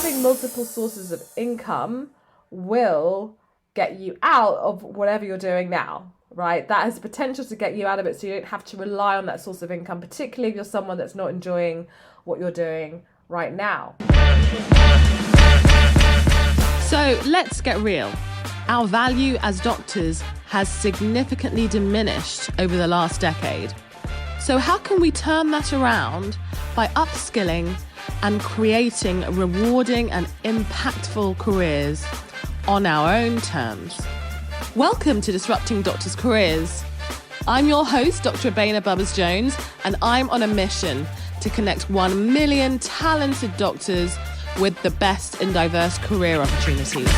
having multiple sources of income will get you out of whatever you're doing now, right? That has the potential to get you out of it so you don't have to rely on that source of income, particularly if you're someone that's not enjoying what you're doing right now. So let's get real. Our value as doctors has significantly diminished over the last decade. So how can we turn that around by upskilling and creating rewarding and impactful careers on our own terms? Welcome to Disrupting Doctors' Careers. I'm your host, Dr. Abeyna Bubbers-Jones, and I'm on a mission to connect 1 million talented doctors with the best in diverse career opportunities.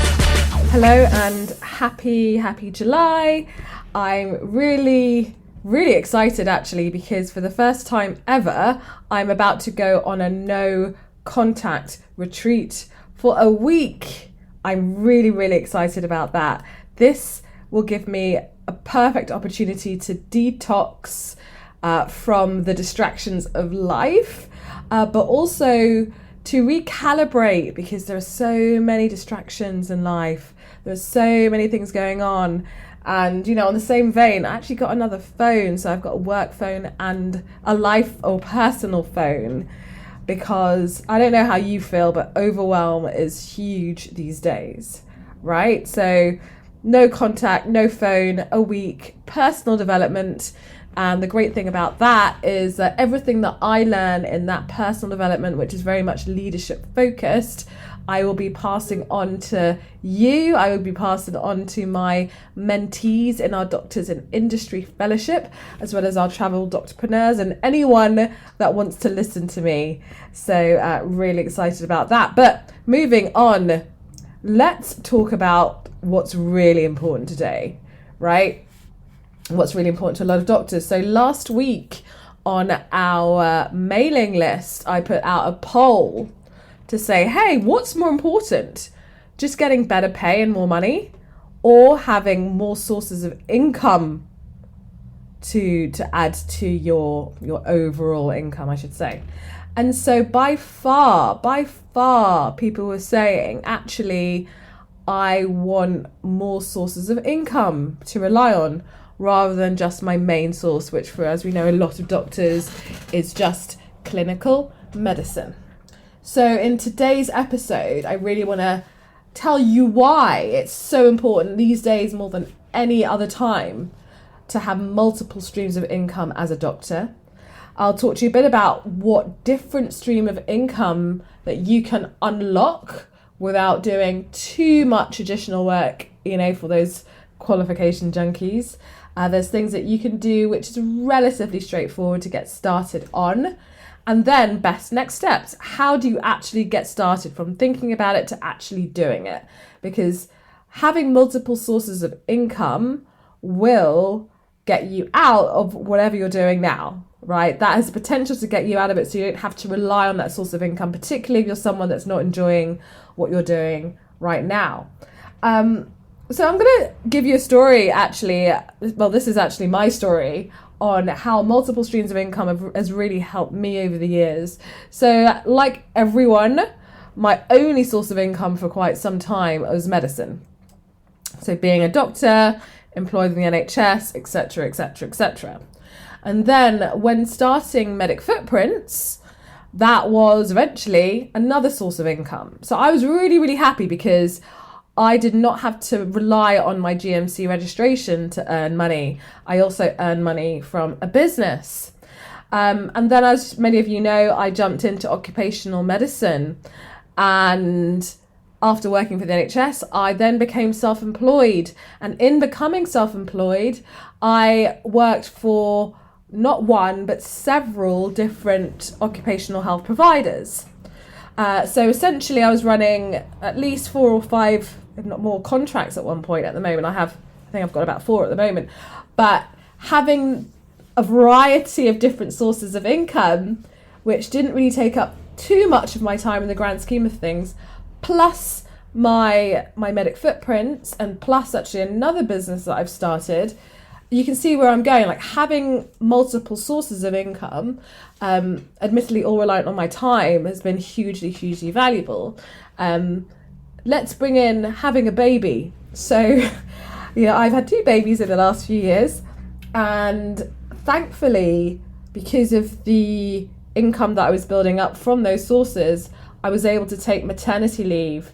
Hello and happy July. I'm really excited actually, because for the first time ever, I'm about to go on a no contact retreat for a week. I'm really excited about that. This will give me a perfect opportunity to detox from the distractions of life, but also to recalibrate, because there are so many distractions in life. There's so many things going on. And, you know, on the same vein, I actually got another phone. So I've got a work phone and a life or personal phone, because I don't know how you feel, but overwhelm is huge these days, right? So no contact, no phone, a week, personal development. And the great thing about that is that everything that I learn in that personal development, which is very much leadership focused, I will be passing on to you. I will be passing on to my mentees in our Doctors in Industry Fellowship, as well as our travel doctorpreneurs and anyone that wants to listen to me. So really excited about that. But moving on, let's talk about what's really important today, right? What's really important to a lot of doctors. So last week on our mailing list, I put out a poll to say, hey, what's more important? Just getting better pay and more money, or having more sources of income to add to your overall income, I should say. And so by far, people were saying, actually, I want more sources of income to rely on, rather than just my main source, which for, as we know, a lot of doctors is just clinical medicine. So in today's episode, I really want to tell you why it's so important these days more than any other time to have multiple streams of income as a doctor. I'll talk to you a bit about what different stream of income that you can unlock without doing too much additional work, you know, for those qualification junkies. There's things that you can do which is relatively straightforward to get started on. And then best next steps. How do you actually get started from thinking about it to actually doing it? Because having multiple sources of income will get you out of whatever you're doing now, right? That has the potential to get you out of it so you don't have to rely on that source of income, particularly if you're someone that's not enjoying what you're doing right now. So I'm going to give you a story, actually. Well, this is actually my story on how multiple streams of income has really helped me over the years. So like everyone, my only source of income for quite some time was medicine. So being a doctor, employed in the NHS, etc. And then when starting Medic Footprints, that was eventually another source of income. So I was really happy, because I did not have to rely on my GMC registration to earn money. I also earn money from a business. And then, as many of you know, I jumped into occupational medicine. And after working for the NHS, I then became self-employed. And in becoming self-employed, I worked for not one, but several different occupational health providers. So essentially, I was running at least 4 or 5, if not more, contracts at one point. At the moment, I think I've got about 4 at the moment. But having a variety of different sources of income, which didn't really take up too much of my time in the grand scheme of things, plus my Medic Footprints, and plus actually another business that I've started, you can see where I'm going. Like having multiple sources of income, admittedly all reliant on my time, has been hugely, hugely valuable. Let's bring in having a baby. So, I've had 2 babies in the last few years, and thankfully, because of the income that I was building up from those sources, I was able to take maternity leave.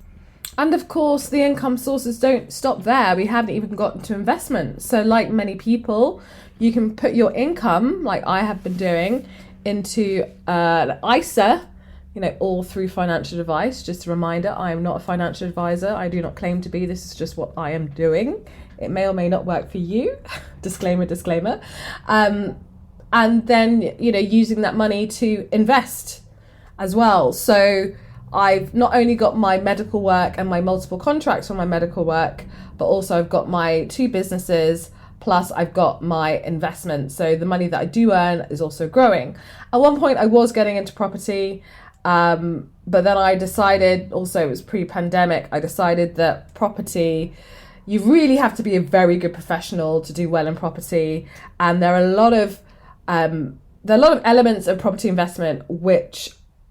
And of course, the income sources don't stop there. We haven't even gotten to investment. So like many people, you can put your income, like I have been doing, into an ISA, all through financial advice. Just a reminder, I am not a financial advisor. I do not claim to be. This is just what I am doing. It may or may not work for you. Disclaimer. And then, using that money to invest as well. So I've not only got my medical work and my multiple contracts for my medical work, but also I've got my 2 businesses, plus I've got my investments. So the money that I do earn is also growing. At one point I was getting into property, but then I decided, also it was pre-pandemic, I decided that property, you really have to be a very good professional to do well in property. And there are a lot of elements of property investment which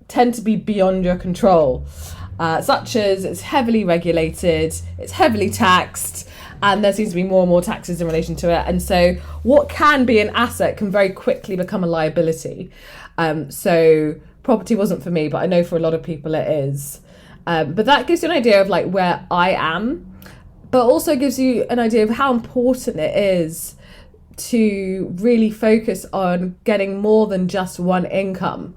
tend to be beyond your control, such as it's heavily regulated, it's heavily taxed, and there seems to be more and more taxes in relation to it. And so what can be an asset can very quickly become a liability. So property wasn't for me, but I know for a lot of people it is. But that gives you an idea of like where I am, but also gives you an idea of how important it is to really focus on getting more than just one income.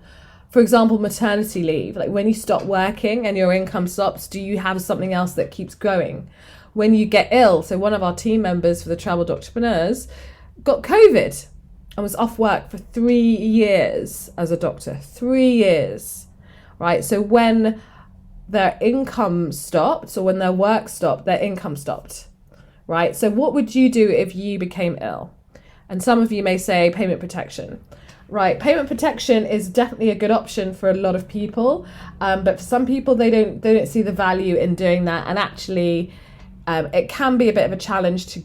For example, maternity leave, like when you stop working and your income stops, do you have something else that keeps growing? When you get ill, so one of our team members for the Travel Doctorpreneurs got COVID and was off work for 3 years as a doctor, 3 years, right? So when their income stopped, or when their work stopped, their income stopped, right? So what would you do if you became ill? And some of you may say payment protection. Right, payment protection is definitely a good option for a lot of people, but for some people they don't see the value in doing that, and actually it can be a bit of a challenge to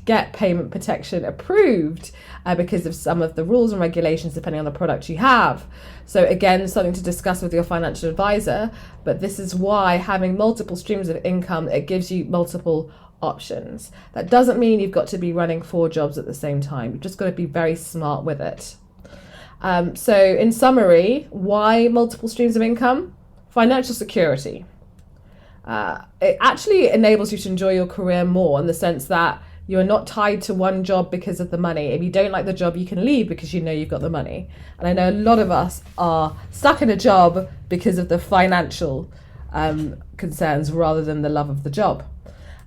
get payment protection approved because of some of the rules and regulations depending on the product you have. So again, something to discuss with your financial advisor, but this is why having multiple streams of income, it gives you multiple options. That doesn't mean you've got to be running 4 jobs at the same time. You've just got to be very smart with it. So in summary, why multiple streams of income? Financial security. It actually enables you to enjoy your career more, in the sense that you're not tied to one job because of the money. If you don't like the job, you can leave because you know you've got the money. And I know a lot of us are stuck in a job because of the financial concerns rather than the love of the job.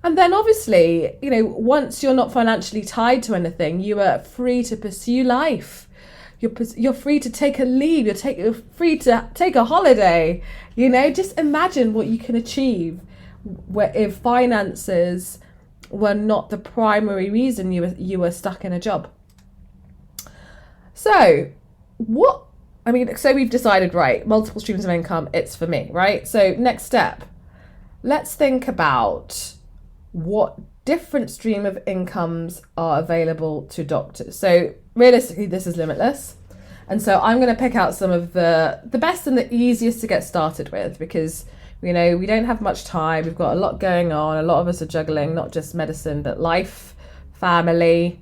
And then obviously, once you're not financially tied to anything, you are free to pursue life. You're free to take a leave. You're free to take a holiday. Just imagine what you can achieve if finances were not the primary reason you were stuck in a job. So we've decided, right, multiple streams of income, it's for me, right? So next step, let's think about what different stream of incomes are available to doctors. So realistically, this is limitless. And so I'm going to pick out some of the best and the easiest to get started with, because we don't have much time. We've got a lot going on. A lot of us are juggling not just medicine, but life, family,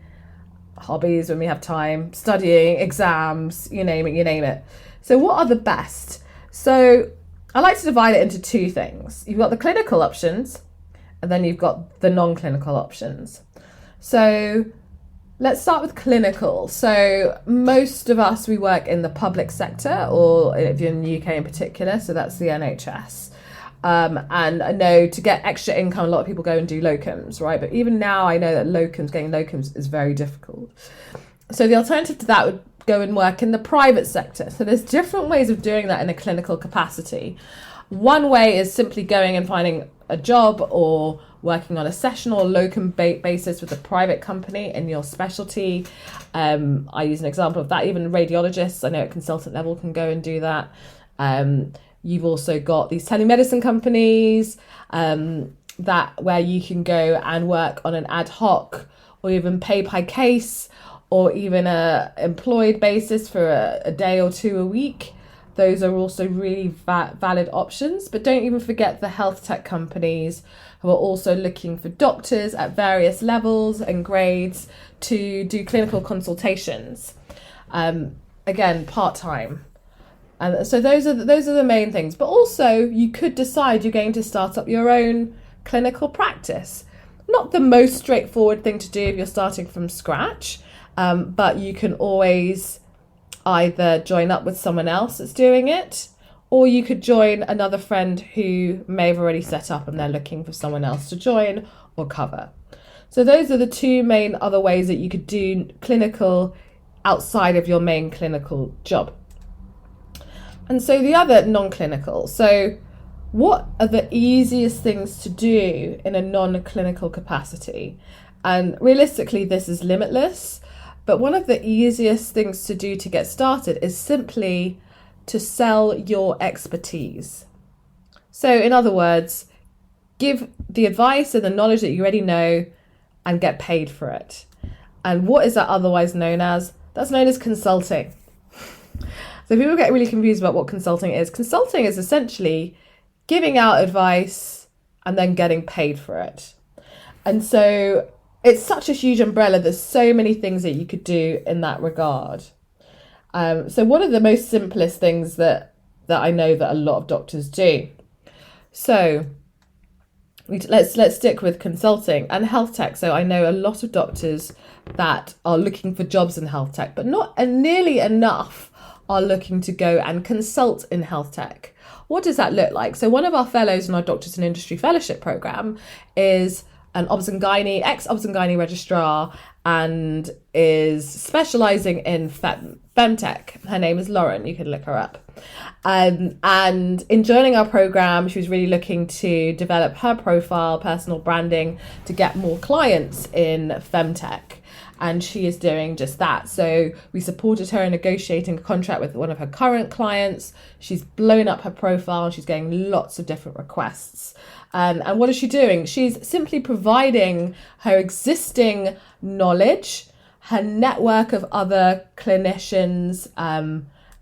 hobbies when we have time, studying, exams, you name it. So what are the best? So I like to divide it into 2 things. You've got the clinical options, and then you've got the non-clinical options. So let's start with clinical. So most of us, we work in the public sector, or if you're in the UK in particular, so that's the NHS. And I know to get extra income, a lot of people go and do locums, right? But even now I know that getting locums is very difficult. So the alternative to that would go and work in the private sector. So there's different ways of doing that in a clinical capacity. One way is simply going and finding a job or working on a session or locum basis with a private company in your specialty. I use an example of that. Even radiologists, I know at consultant level, can go and do that. You've also got these telemedicine companies where you can go and work on an ad hoc or even pay by case, or even a employed basis for a day or two a week. Those are also really valid options. But don't even forget the health tech companies who are also looking for doctors at various levels and grades to do clinical consultations. Again, part-time. And so those are the main things. But also you could decide you're going to start up your own clinical practice. Not the most straightforward thing to do if you're starting from scratch, but you can always either join up with someone else that's doing it, or you could join another friend who may have already set up and they're looking for someone else to join or cover. So those are the two main other ways that you could do clinical outside of your main clinical job. And so the other non-clinical. So what are the easiest things to do in a non-clinical capacity? And realistically, this is limitless. But one of the easiest things to do to get started is simply to sell your expertise. So in other words, give the advice and the knowledge that you already know and get paid for it. And what is that otherwise known as? That's known as consulting. So people get really confused about what consulting is. Consulting is essentially giving out advice and then getting paid for it. And so it's such a huge umbrella. There's so many things that you could do in that regard. So one of the most simplest things that I know that a lot of doctors do. So let's stick with consulting and health tech. So I know a lot of doctors that are looking for jobs in health tech, but not nearly enough are looking to go and consult in health tech. What does that look like? So one of our fellows in our Doctors in Industry Fellowship Program is an ex-obs and gynae registrar and is specialising in femtech. Her name is Lauren, you can look her up. And in joining our program, she was really looking to develop her profile, personal branding, to get more clients in femtech. And she is doing just that. So we supported her in negotiating a contract with one of her current clients. She's blown up her profile and she's getting lots of different requests. And what is she doing? She's simply providing her existing knowledge, her network of other clinicians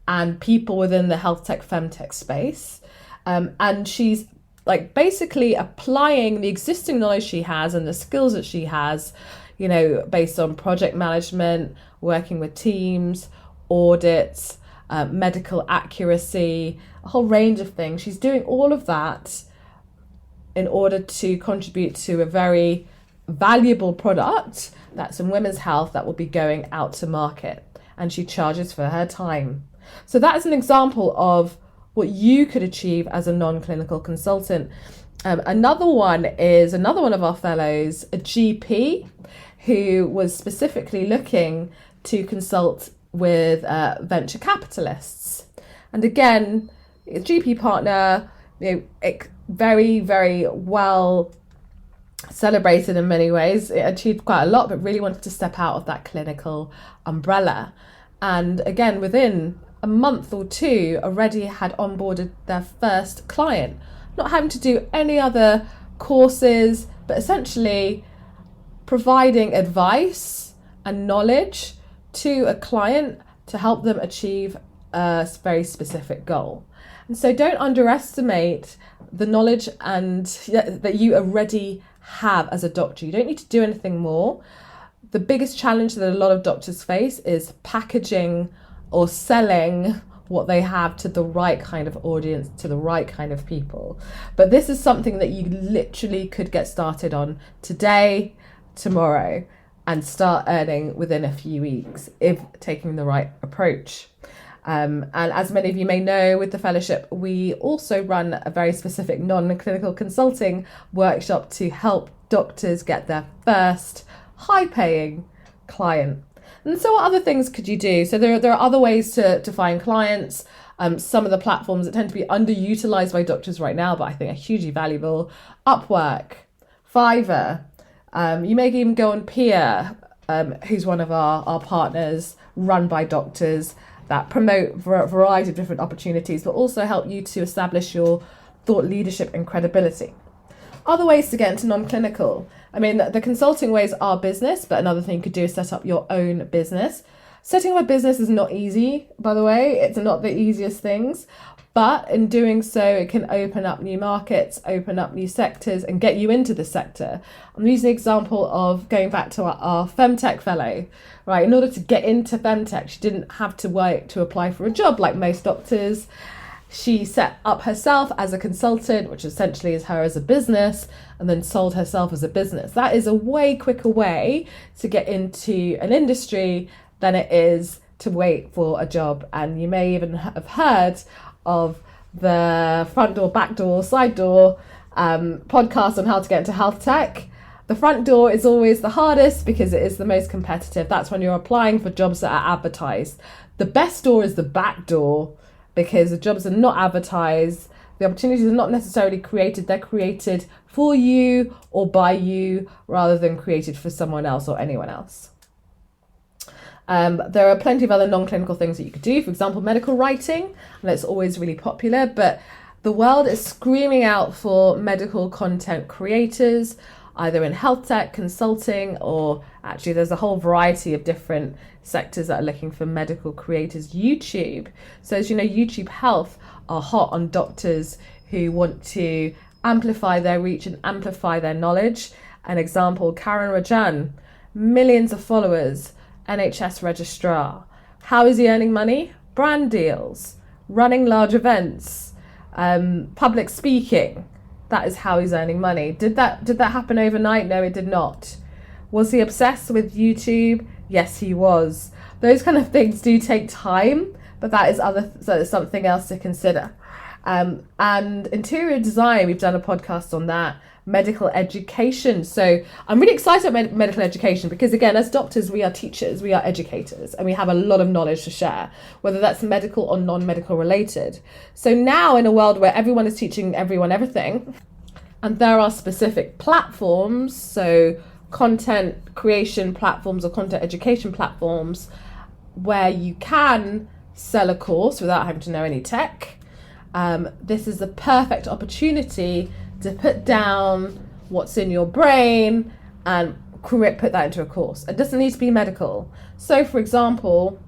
and people within the health tech, femtech space. And she's like basically applying the existing knowledge she has and the skills that she has, you know, based on project management, working with teams, audits, medical accuracy, a whole range of things. She's doing all of that in order to contribute to a very valuable product that's in women's health that will be going out to market. And she charges for her time. So that is an example of what you could achieve as a non-clinical consultant. Another one of our fellows, a GP, who was specifically looking to consult with venture capitalists. And again, a GP partner, you know, very, very well celebrated in many ways. It achieved quite a lot, but really wanted to step out of that clinical umbrella. And again, within a month or two, already had onboarded their first client, not having to do any other courses, but essentially providing advice and knowledge to a client to help them achieve a very specific goal. And so don't underestimate the knowledge and that you already have as a doctor. You don't need to do anything more. The biggest challenge that a lot of doctors face is packaging or selling what they have to the right kind of audience, to the right kind of people. But this is something that you literally could get started on today, tomorrow, and start earning within a few weeks if taking the right approach. And as many of you may know, with the fellowship, we also run a very specific non-clinical consulting workshop to help doctors get their first high-paying client. And so what other things could you do? So there are other ways to find clients. Some of the platforms that tend to be underutilized by doctors right now, but I think are hugely valuable. Upwork, Fiverr. You may even go on Peer, who's one of our partners, run by doctors, that promote a variety of different opportunities, but also help you to establish your thought leadership and credibility. Other ways to get into non-clinical. I mean, the consulting ways are business, but another thing you could do is set up your own business. Setting up a business is not easy, by the way. It's not the easiest things. But in doing so, it can open up new markets, open up new sectors, and get you into the sector. I'm using the example of going back to our Femtech fellow, right? In order to get into Femtech, she didn't have to wait to apply for a job like most doctors. She set up herself as a consultant, which essentially is her as a business, and then sold herself as a business. That is a way quicker way to get into an industry than it is to wait for a job. And you may even have heard of the front door, back door, side door podcast on how to get into health tech. The front door is always the hardest because it is the most competitive. That's when you're applying for jobs that are advertised. The best door is the back door because the jobs are not advertised. The opportunities are not necessarily created. They're created for you or by you rather than created for someone else or anyone else. There are plenty of other non-clinical things that you could do. For example, medical writing, and it's always really popular, but the world is screaming out for medical content creators, either in health tech, consulting, or actually there's a whole variety of different sectors that are looking for medical creators. YouTube. So as you know, YouTube Health are hot on doctors who want to amplify their reach and amplify their knowledge. An example, Karen Rajan, millions of followers, NHS registrar. How is he earning money? Brand deals, running large events, public speaking. That is how he's earning money. Did that happen overnight? No, it did not. Was he obsessed with YouTube? Yes, he was. Those kind of things do take time, but that is something else to consider. And interior design, we've done a podcast on that. Medical education. So I'm really excited about medical education because, again, as doctors, we are teachers, we are educators, and we have a lot of knowledge to share, whether that's medical or non-medical related. So now in a world where everyone is teaching everyone everything, and there are specific platforms, so content creation platforms or content education platforms, where you can sell a course without having to know any tech. This is the perfect opportunity to put down what's in your brain and put that into a course. It doesn't need to be medical. So for example,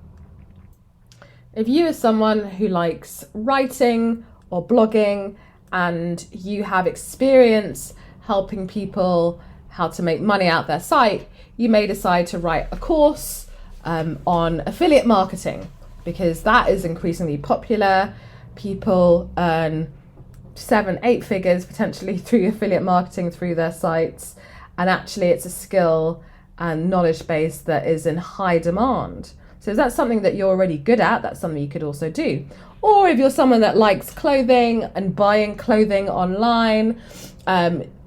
if you are someone who likes writing or blogging and you have experience helping people how to make money out their site, you may decide to write a course on affiliate marketing because that is increasingly popular. People earn 7-8 figures potentially through affiliate marketing through their sites, and actually it's a skill and knowledge base that is in high demand. So if that's something that you're already good at, that's something you could also do. Or if you're someone that likes clothing and buying clothing online,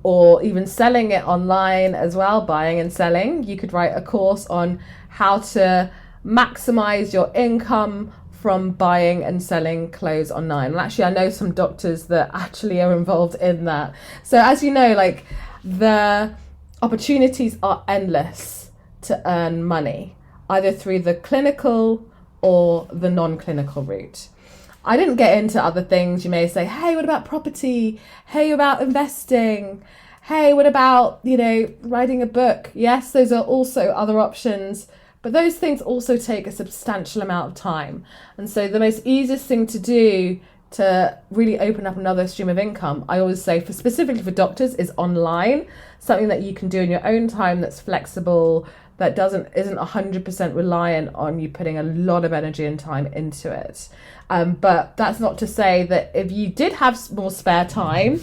or even selling it online as well, buying and selling, you could write a course on how to maximize your income from buying and selling clothes online. And actually, I know some doctors that actually are involved in that. So as you know, like, the opportunities are endless to earn money, either through the clinical or the non-clinical route. I didn't get into other things. You may say, hey, what about property? Hey, about investing? Hey, what about, writing a book? Yes, those are also other options. But those things also take a substantial amount of time. And so the most easiest thing to do to really open up another stream of income, I always say, specifically for doctors, is online. Something that you can do in your own time that's flexible, that isn't 100% reliant on you putting a lot of energy and time into it. But that's not to say that if you did have more spare time,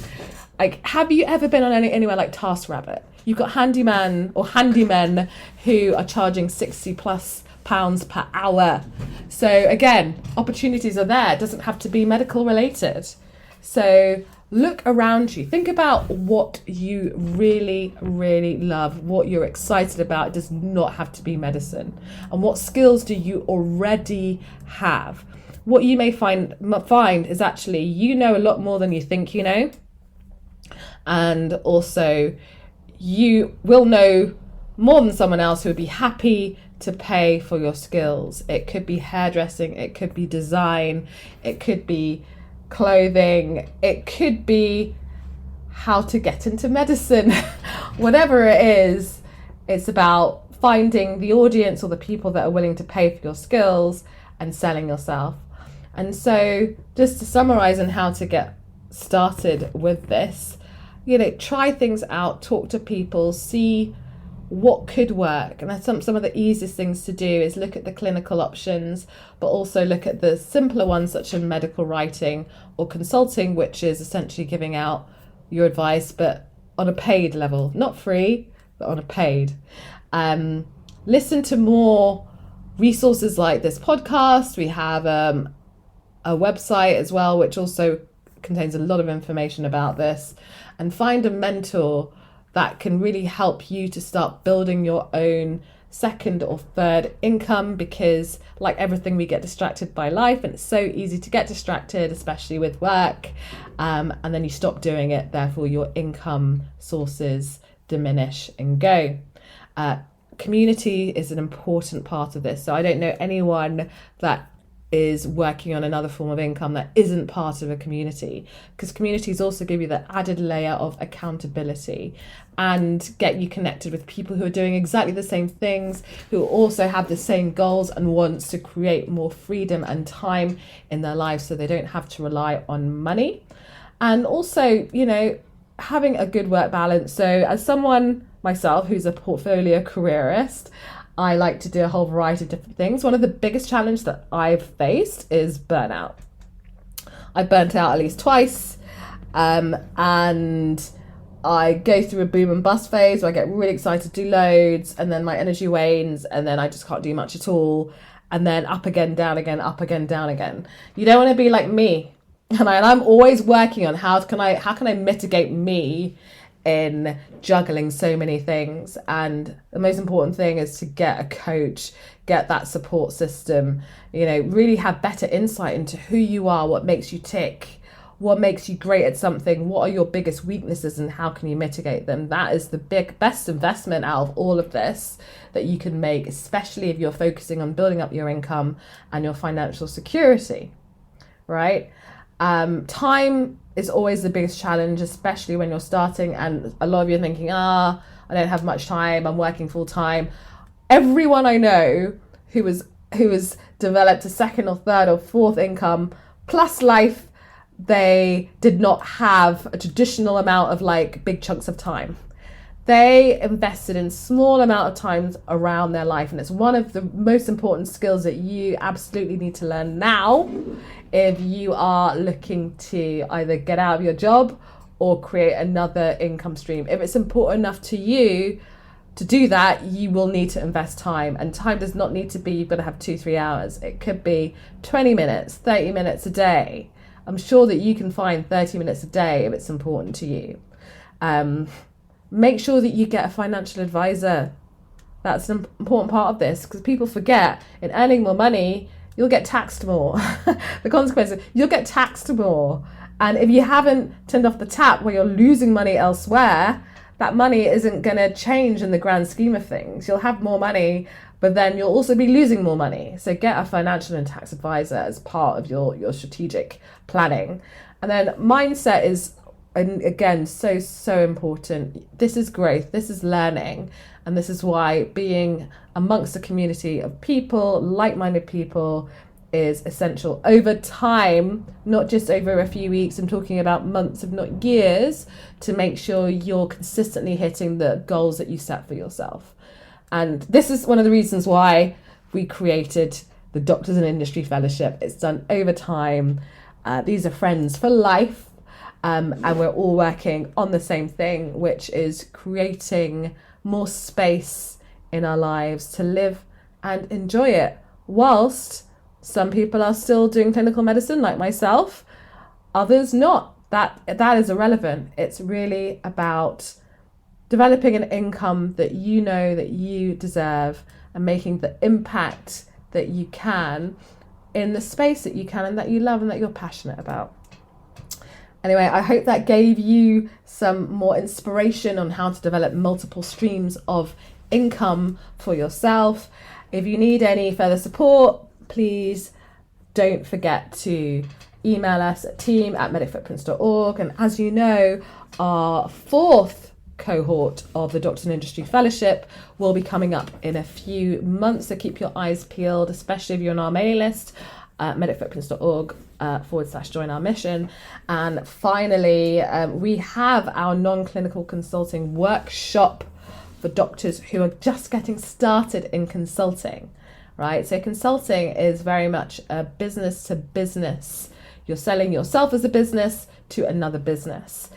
like, have you ever been on anywhere like TaskRabbit? You've got handymen who are charging £60+ per hour. So again, opportunities are there. It doesn't have to be medical related. So look around you. Think about what you really, really love, what you're excited about. It does not have to be medicine. And what skills do you already have? What you may find is actually you know a lot more than you think you know. And also, you will know more than someone else who would be happy to pay for your skills. It could be hairdressing, it could be design, it could be clothing, it could be how to get into medicine, whatever it is, it's about finding the audience or the people that are willing to pay for your skills and selling yourself. And so just to summarize on how to get started with this, try things out, talk to people, see what could work. And that's some of the easiest things to do is look at the clinical options, but also look at the simpler ones such as medical writing or consulting, which is essentially giving out your advice, but on a paid level, not free, but on a paid. Listen to more resources like this podcast. We have a website as well, which also contains a lot of information about this, and find a mentor that can really help you to start building your own second or third income, because like everything, we get distracted by life, and it's so easy to get distracted, especially with work, and then you stop doing it, therefore your income sources diminish and go. Community is an important part of this. So I don't know anyone that is working on another form of income that isn't part of a community, because communities also give you the added layer of accountability and get you connected with people who are doing exactly the same things, who also have the same goals and wants to create more freedom and time in their lives so they don't have to rely on money. And also, having a good work balance. So as someone myself who's a portfolio careerist, I like to do a whole variety of different things. One of the biggest challenges that I've faced is burnout. I burnt out at least twice, and I go through a boom and bust phase where I get really excited to do loads, and then my energy wanes, and then I just can't do much at all, and then up again, down again, up again, down again. You don't want to be like me, and I'm always working on how can I mitigate me in juggling so many things. And the most important thing is to get a coach, get that support system, really have better insight into who you are, what makes you tick, what makes you great at something, what are your biggest weaknesses and how can you mitigate them. That is the best investment out of all of this that you can make, especially if you're focusing on building up your income and your financial security, right? Time is always the biggest challenge, especially when you're starting, and a lot of you are thinking, I don't have much time, I'm working full time. Everyone I know who has developed a second or third or fourth income plus life, they did not have a traditional amount of big chunks of time. They invested in small amount of times around their life, and it's one of the most important skills that you absolutely need to learn now if you are looking to either get out of your job or create another income stream. If it's important enough to you to do that, you will need to invest time, and time does not need to be you've got to have 2-3 hours. It could be 20 minutes, 30 minutes a day. I'm sure that you can find 30 minutes a day if it's important to you. Make sure that you get a financial advisor. That's an important part of this, because people forget in earning more money, you'll get taxed more. The consequence is you'll get taxed more. And if you haven't turned off the tap where you're losing money elsewhere, that money isn't going to change in the grand scheme of things. You'll have more money, but then you'll also be losing more money. So get a financial and tax advisor as part of your strategic planning. And then mindset is, and again, so important. This is growth, this is learning, and this is why being amongst a community of people, like-minded people, is essential over time, not just over a few weeks. I'm talking about months, if not years, to make sure you're consistently hitting the goals that you set for yourself. And this is one of the reasons why we created the Doctors in Industry Fellowship. It's done over time. These are friends for life. And we're all working on the same thing, which is creating more space in our lives to live and enjoy it, whilst some people are still doing clinical medicine like myself, others not. That is irrelevant. It's really about developing an income that you know that you deserve and making the impact that you can in the space that you can and that you love and that you're passionate about. Anyway, I hope that gave you some more inspiration on how to develop multiple streams of income for yourself. If you need any further support, please don't forget to email us at team@medicfootprints.org. And as you know, our 4th cohort of the Doctors in Industry Fellowship will be coming up in a few months, so keep your eyes peeled, especially if you're on our mailing list, medicfootprints.org /join our mission. And finally, we have our non-clinical consulting workshop for doctors who are just getting started in consulting, right? So consulting is very much a business to business. You're selling yourself as a business to another business.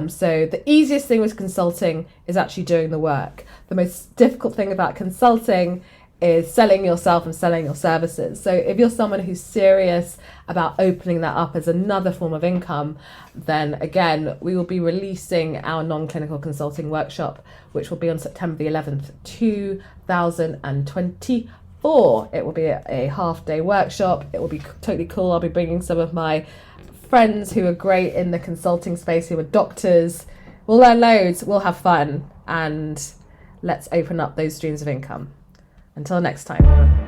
So the easiest thing with consulting is actually doing the work. The most difficult thing about consulting is selling yourself and selling your services. So if you're someone who's serious about opening that up as another form of income, then again, we will be releasing our non-clinical consulting workshop, which will be on September the 11th, 2024. It will be a half-day workshop. It will be totally cool. I'll be bringing some of my friends who are great in the consulting space, who are doctors. We'll learn loads, we'll have fun, and let's open up those streams of income. Until next time.